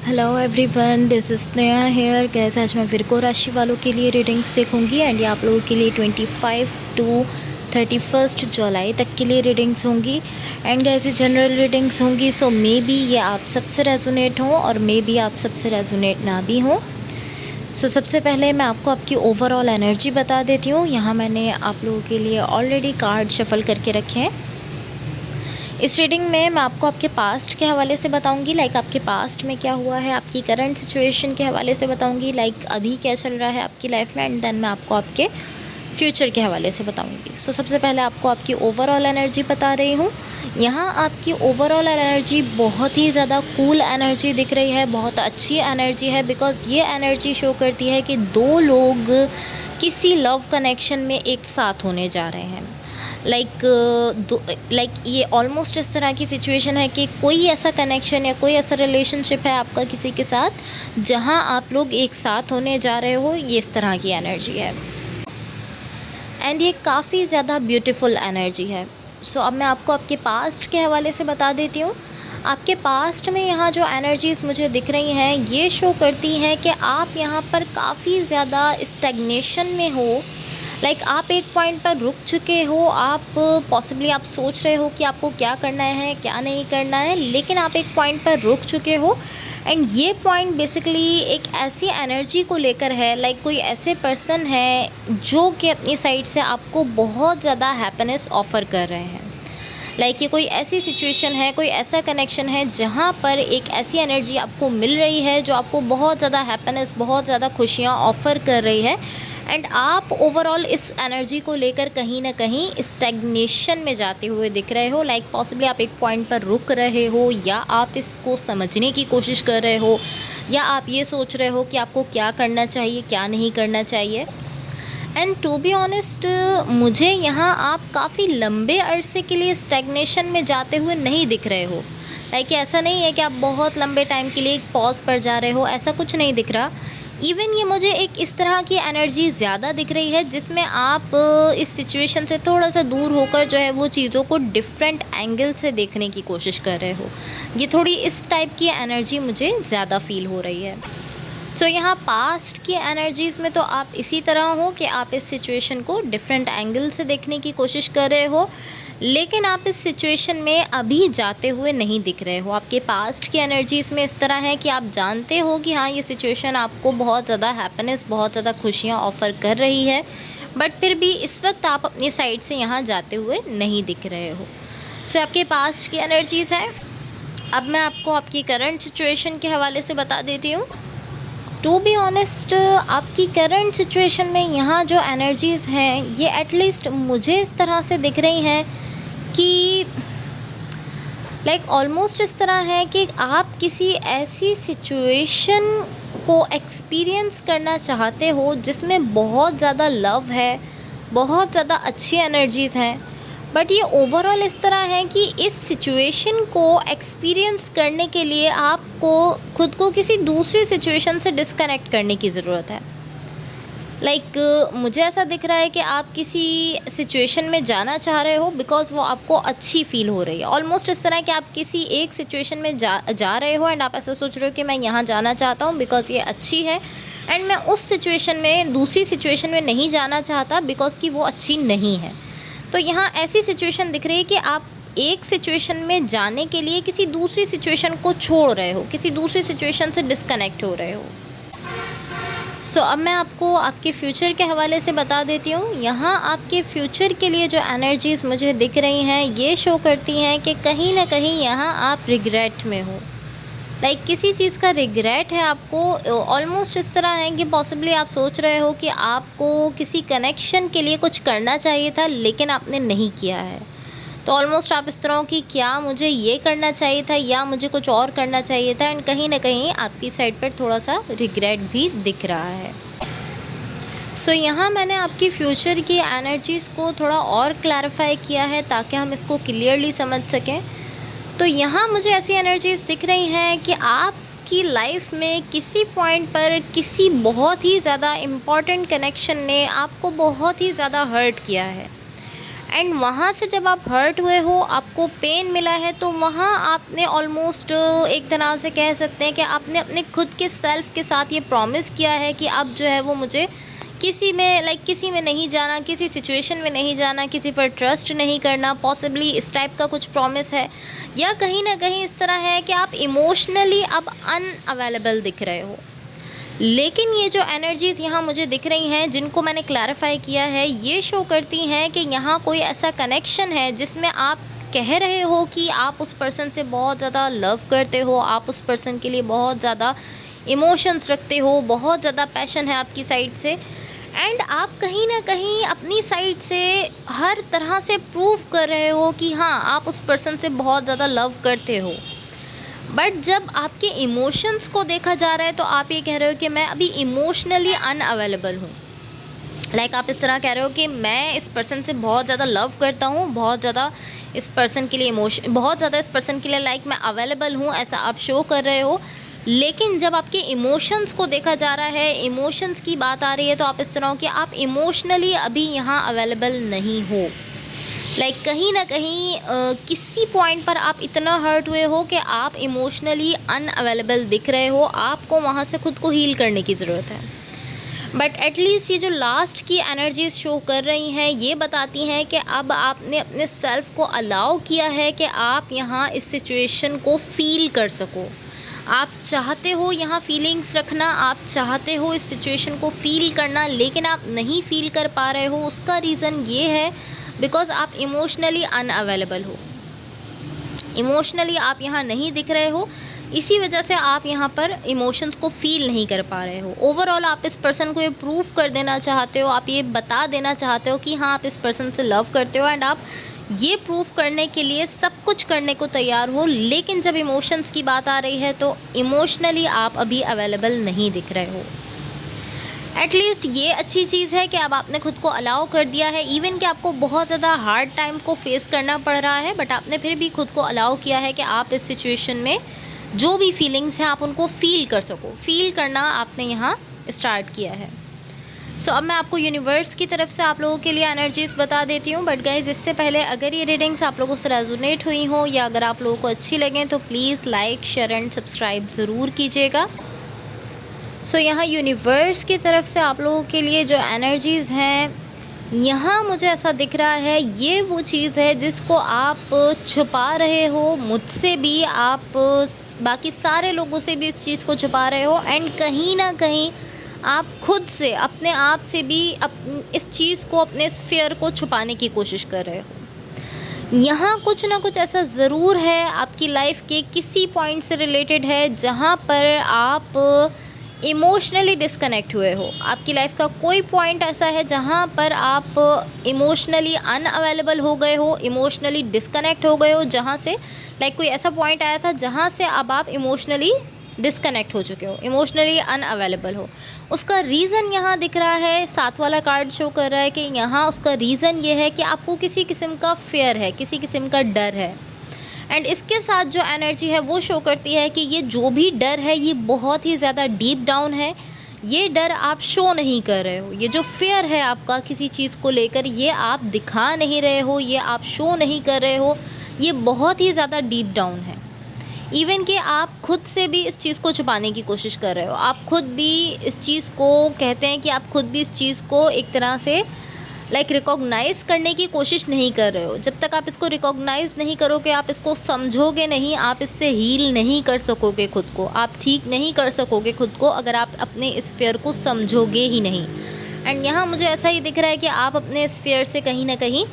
Hello everyone, this is Sneha here. कैसे आज मैं विर्को राशि वालों के लिए रीडिंग्स देखूंगी एंड ये आप लोगों के लिए 25 टू 31 जुलाई तक के लिए रीडिंग्स होंगी एंड कैसे जनरल रीडिंग्स होंगी। सो मे बी ये आप सबसे रेजोनेट हों और मे बी आप सबसे रेजोनेट ना भी हों। सो सबसे पहले मैं आपको आपकी ओवरऑल एनर्जी बता देती हूँ। यहाँ मैंने आप लोगों के लिए ऑलरेडी कार्ड शफल करके रखे हैं। इस रीडिंग में मैं आपको आपके पास्ट के हवाले से बताऊंगी, लाइक आपके पास्ट में क्या हुआ है, आपकी करंट सिचुएशन के हवाले से बताऊंगी, लाइक अभी क्या चल रहा है आपकी लाइफ में, एंड देन मैं आपको आपके फ्यूचर के हवाले से बताऊंगी। सो सबसे पहले आपको आपकी ओवरऑल एनर्जी बता रही हूँ। यहाँ आपकी ओवरऑल एनर्जी बहुत ही ज़्यादा कूल एनर्जी दिख रही है, बहुत अच्छी एनर्जी है, बिकॉज़ ये एनर्जी शो करती है कि दो लोग किसी लव कनेक्शन में एक साथ होने जा रहे हैं। लाइक ये ऑलमोस्ट इस तरह की सिचुएशन है कि कोई ऐसा कनेक्शन या कोई ऐसा रिलेशनशिप है आपका किसी के साथ जहां आप लोग एक साथ होने जा रहे हो। ये इस तरह की एनर्जी है एंड ये काफ़ी ज़्यादा ब्यूटीफुल एनर्जी है। सो अब मैं आपको आपके पास्ट के हवाले से बता देती हूँ। आपके पास्ट में यहाँ जो एनर्जीज़ मुझे दिख रही हैं ये शो करती हैं कि आप यहाँ पर काफ़ी ज़्यादा स्टैग्नेशन में हो। लाइक आप एक पॉइंट पर रुक चुके हो। आप पॉसिबली आप सोच रहे हो कि आपको क्या करना है क्या नहीं करना है, लेकिन आप एक पॉइंट पर रुक चुके हो एंड ये पॉइंट बेसिकली एक ऐसी एनर्जी को लेकर है, लाइक कोई ऐसे पर्सन है जो कि अपनी साइड से आपको बहुत ज़्यादा हैप्पीनेस ऑफ़र कर रहे हैं। लाइक ये कोई ऐसी सिचुएशन है, कोई ऐसा कनेक्शन है जहाँ पर एक ऐसी एनर्जी आपको मिल रही है जो आपको बहुत ज़्यादा हैप्पीनेस, बहुत ज़्यादा खुशियाँ ऑफ़र कर रही है एंड आप ओवरऑल इस एनर्जी को लेकर कहीं ना कहीं स्टैग्नेशन में जाते हुए दिख रहे हो। लाइक पॉसिबली आप एक पॉइंट पर रुक रहे हो, या आप इसको समझने की कोशिश कर रहे हो, या आप ये सोच रहे हो कि आपको क्या करना चाहिए क्या नहीं करना चाहिए। एंड टू बी ऑनेस्ट, मुझे यहाँ आप काफ़ी लंबे अरसे के लिए स्टैग्नेशन में जाते हुए नहीं दिख रहे हो। लाइक ऐसा नहीं है कि आप बहुत लंबे टाइम के लिए एक पॉज पर जा रहे हो, ऐसा कुछ नहीं दिख रहा। इवन ये मुझे एक इस तरह की एनर्जी ज़्यादा दिख रही है जिसमें आप इस सिचुएशन से थोड़ा सा दूर होकर जो है वो चीज़ों को डिफरेंट एंगल से देखने की कोशिश कर रहे हो। ये थोड़ी इस टाइप की एनर्जी मुझे ज़्यादा फील हो रही है। सो यहाँ पास्ट की एनर्जीज़ में तो आप इसी तरह हो कि आप इस सिचुएशन को डिफरेंट एंगल से देखने की कोशिश कर रहे हो, लेकिन आप इस सिचुएशन में अभी जाते हुए नहीं दिख रहे हो। आपके पास्ट की एनर्जीज़ में इस तरह है कि आप जानते हो कि हाँ, ये सिचुएशन आपको बहुत ज़्यादा हैप्पीनेस, बहुत ज़्यादा खुशियाँ ऑफ़र कर रही है, बट फिर भी इस वक्त आप अपनी साइड से यहाँ जाते हुए नहीं दिख रहे हो। सो आपके पास्ट की एनर्जीज़ हैं। अब मैं आपको आपकी करंट सिचुएशन के हवाले से बता देती हूँ। टू बी ऑनेस्ट, आपकी करंट सिचुएशन में यहाँ जो एनर्जीज़ हैं ये एटलीस्ट मुझे इस तरह से दिख रही हैं कि लाइक ऑलमोस्ट इस तरह है कि आप किसी ऐसी सिचुएशन को एक्सपीरियंस करना चाहते हो जिसमें बहुत ज़्यादा लव है, बहुत ज़्यादा अच्छी एनर्जीज़ हैं, बट ये ओवरऑल इस तरह है कि इस सिचुएशन को एक्सपीरियंस करने के लिए आपको खुद को किसी दूसरी सिचुएशन से डिस्कनेक्ट करने की ज़रूरत है। लाइक मुझे ऐसा दिख रहा है कि आप किसी सिचुएशन में जाना चाह रहे हो बिकॉज़ वो आपको अच्छी फ़ील हो रही है। ऑलमोस्ट इस तरह कि आप किसी एक सिचुएशन में जा रहे हो एंड आप ऐसा सोच रहे हो कि मैं यहाँ जाना चाहता हूँ बिकॉज़ ये अच्छी है, एंड मैं उस सिचुएशन में, दूसरी सिचुएशन में नहीं जाना चाहता बिकॉज़ कि वो अच्छी नहीं है। तो यहाँ ऐसी सिचुएशन दिख रही है कि आप एक सिचुएशन में जाने के लिए किसी दूसरी सिचुएशन को छोड़ रहे हो, किसी दूसरी सिचुएशन से डिस्कनेक्ट हो रहे हो। सो अब मैं आपको आपके फ्यूचर के हवाले से बता देती हूँ। यहाँ आपके फ्यूचर के लिए जो एनर्जीज़ मुझे दिख रही हैं ये शो करती हैं कि कहीं ना कहीं यहाँ आप रिग्रेट में हो। लाइक किसी चीज़ का रिग्रेट है आपको। ऑलमोस्ट इस तरह है कि पॉसिबली आप सोच रहे हो कि आपको किसी कनेक्शन के लिए कुछ करना चाहिए था लेकिन आपने नहीं किया है। तो ऑलमोस्ट आप इस तरह हो कि क्या मुझे ये करना चाहिए था या मुझे कुछ और करना चाहिए था, एंड कहीं ना कहीं आपकी साइड पर थोड़ा सा रिग्रेट भी दिख रहा है। सो यहाँ मैंने आपकी फ्यूचर की एनर्जीज़ को थोड़ा और क्लैरिफाई किया है ताकि हम इसको क्लियरली समझ सकें। तो यहाँ मुझे ऐसी एनर्जीज़ दिख रही हैं कि आपकी लाइफ में किसी पॉइंट पर किसी बहुत ही ज़्यादा इम्पॉर्टेंट कनेक्शन ने आपको बहुत ही ज़्यादा हर्ट किया है, एंड वहाँ से जब आप हर्ट हुए हो, आपको पेन मिला है, तो वहाँ आपने ऑलमोस्ट एक तरह से कह सकते हैं कि आपने अपने खुद के सेल्फ के साथ ये प्रॉमिस किया है कि अब जो है वो मुझे किसी में किसी में नहीं जाना, किसी सिचुएशन में नहीं जाना, किसी पर ट्रस्ट नहीं करना। पॉसिबली इस टाइप का कुछ प्रॉमिस है, या कहीं ना कहीं इस तरह है कि आप इमोशनली अब अनअवेलेबल दिख रहे हो। लेकिन ये जो एनर्जीज़ यहाँ मुझे दिख रही हैं, जिनको मैंने क्लैरिफाई किया है, ये शो करती हैं कि यहाँ कोई ऐसा कनेक्शन है जिसमें आप कह रहे हो कि आप उस पर्सन से बहुत ज़्यादा लव करते हो, आप उस पर्सन के लिए बहुत ज़्यादा इमोशंस रखते हो, बहुत ज़्यादा पैशन है आपकी साइड से, एंड आप कहीं ना कहीं अपनी साइड से हर तरह से प्रूव कर रहे हो कि हाँ, आप उस पर्सन से बहुत ज़्यादा लव करते हो। बट जब आपके इमोशंस को देखा जा रहा है तो आप ये कह रहे हो कि मैं अभी इमोशनली अनअवेलेबल हूँ। आप इस तरह कह रहे हो कि मैं इस पर्सन से बहुत ज़्यादा लव करता हूँ, बहुत ज़्यादा इस पर्सन के लिए बहुत ज़्यादा इस पर्सन के लिए मैं अवेलेबल हूँ, ऐसा आप शो कर रहे हो। लेकिन जब आपके इमोशंस को देखा जा रहा है, इमोशंस की बात आ रही है, तो आप इस तरह हो कि आप इमोशनली अभी यहाँ अवेलेबल नहीं हो। कहीं ना कहीं किसी पॉइंट पर आप इतना हर्ट हुए हो कि आप इमोशनली अनअवेलेबल दिख रहे हो, आपको वहाँ से खुद को हील करने की ज़रूरत है। बट एटलीस्ट ये जो लास्ट की एनर्जीज शो कर रही हैं, ये बताती हैं कि अब आपने अपने सेल्फ को अलाउ किया है कि आप यहाँ इस सिचुएशन को फ़ील कर सको। आप चाहते हो यहाँ फीलिंग्स रखना, आप चाहते हो इस सिचुएशन को फ़ील करना, लेकिन आप नहीं फ़ील कर पा रहे हो। उसका रीज़न ये है बिकॉज़ आप इमोशनली अनअवेलेबल हो, इमोशनली आप यहाँ नहीं दिख रहे हो। इसी वजह से आप यहाँ पर इमोशंस को फ़ील नहीं कर पा रहे हो। ओवरऑल आप इस पर्सन को ये प्रूव कर देना चाहते हो, आप ये बता देना चाहते हो कि हाँ, आप इस पर्सन से लव करते हो, एंड आप ये प्रूव करने के लिए सब कुछ करने को तैयार हो। लेकिन जब इमोशंस की बात आ रही है तो इमोशनली आप अभी अवेलेबल नहीं दिख रहे हो। एटलीस्ट ये अच्छी चीज़ है कि अब आपने खुद को अलाउ कर दिया है, इवन कि आपको बहुत ज़्यादा हार्ड टाइम को फेस करना पड़ रहा है, बट आपने फिर भी खुद को अलाउ किया है कि आप इस सिचुएशन में जो भी फीलिंग्स हैं आप उनको फ़ील कर सको। फ़ील करना आपने यहाँ स्टार्ट किया है। सो अब मैं आपको यूनिवर्स की तरफ से आप लोगों के लिए एनर्जीज़ बता देती हूँ। बट गाइज़, इससे पहले अगर ये रीडिंग्स आप लोगों से रेजोनेट हुई हो या अगर आप लोगों को अच्छी लगें तो please like, share and subscribe ज़रूर कीजिएगा। सो यहाँ यूनिवर्स की तरफ से आप लोगों के लिए जो एनर्जीज़ हैं, यहाँ मुझे ऐसा दिख रहा है, ये वो चीज़ है जिसको आप छुपा रहे हो मुझसे भी, आप बाकी सारे लोगों से भी इस चीज़ को छुपा रहे हो, एंड कहीं ना कहीं आप खुद से, अपने आप से भी इस चीज़ को, अपने स्फीयर को छुपाने की कोशिश कर रहे हो। यहाँ कुछ ना कुछ ऐसा ज़रूर है आपकी लाइफ के किसी पॉइंट से रिलेटेड है जहाँ पर आप इमोशनली डिस्कनेक्ट हुए हो। आपकी लाइफ का कोई पॉइंट ऐसा है जहाँ पर आप इमोशनली अनअवेलेबल हो गए हो, इमोशनली डिस्कनेक्ट हो गए हो, जहाँ से कोई ऐसा पॉइंट आया था जहाँ से अब आप इमोशनली डिस्कनेक्ट हो चुके हो, इमोशनली अनअवेलेबल हो। उसका रीज़न यहाँ दिख रहा है, 7 वाला कार्ड शो कर रहा है कि यहाँ उसका रीज़न ये है कि आपको किसी किस्म का फेयर है, किसी किस्म का डर है। एंड इसके साथ जो एनर्जी है वो शो करती है कि ये जो भी डर है ये बहुत ही ज़्यादा डीप डाउन है। ये डर आप शो नहीं कर रहे हो, ये जो फेयर है आपका किसी चीज़ को लेकर, ये आप दिखा नहीं रहे हो, ये आप शो नहीं कर रहे हो, ये बहुत ही ज़्यादा डीप डाउन है। इवन कि आप खुद से भी इस चीज़ को छुपाने की कोशिश कर रहे हो। आप खुद भी इस चीज़ को, कहते हैं कि आप खुद भी इस चीज़ को एक तरह से रिकॉग्नाइज़ करने की कोशिश नहीं कर रहे हो। जब तक आप इसको रिकॉग्नाइज़ नहीं करोगे, आप इसको समझोगे नहीं, आप इससे हील नहीं कर सकोगे खुद को, आप ठीक नहीं कर सकोगे खुद को अगर आप अपने इस फेयर को समझोगे ही नहीं। एंड यहाँ मुझे ऐसा ही दिख रहा है कि आप अपने इस फेयर से कहीं ना कहीं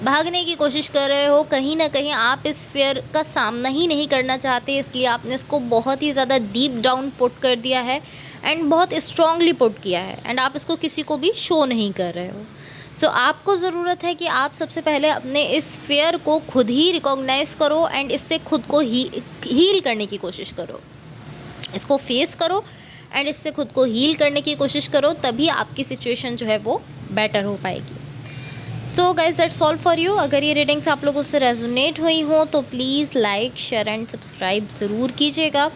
भागने की कोशिश कर रहे हो, कहीं ना कहीं आप इस फेयर का सामना ही नहीं करना चाहते, इसलिए आपने इसको बहुत ही ज़्यादा डीप डाउन पुट कर दिया है एंड बहुत स्ट्रांगली पुट किया है, एंड आप इसको किसी को भी शो नहीं कर रहे हो। सो आपको ज़रूरत है कि आप सबसे पहले अपने इस फेयर को खुद ही रिकॉग्नाइज़ करो एंड इससे खुद को हील करने की कोशिश करो, इसको फेस करो एंड इससे खुद को हील करने की कोशिश करो, तभी आपकी सिचुएशन जो है वो बेटर हो पाएगी। So guys, that's all for you. अगर ये रीडिंग्स आप लोगों से रेजोनेट हुई हों तो please like, share and subscribe ज़रूर कीजिएगा।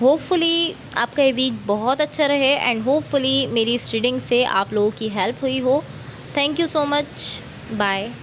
होपफुली आपका ये वीक बहुत अच्छा रहे एंड होपफुली मेरी इस रीडिंग से आप लोगों की हेल्प हुई हो। Thank you so much. Bye.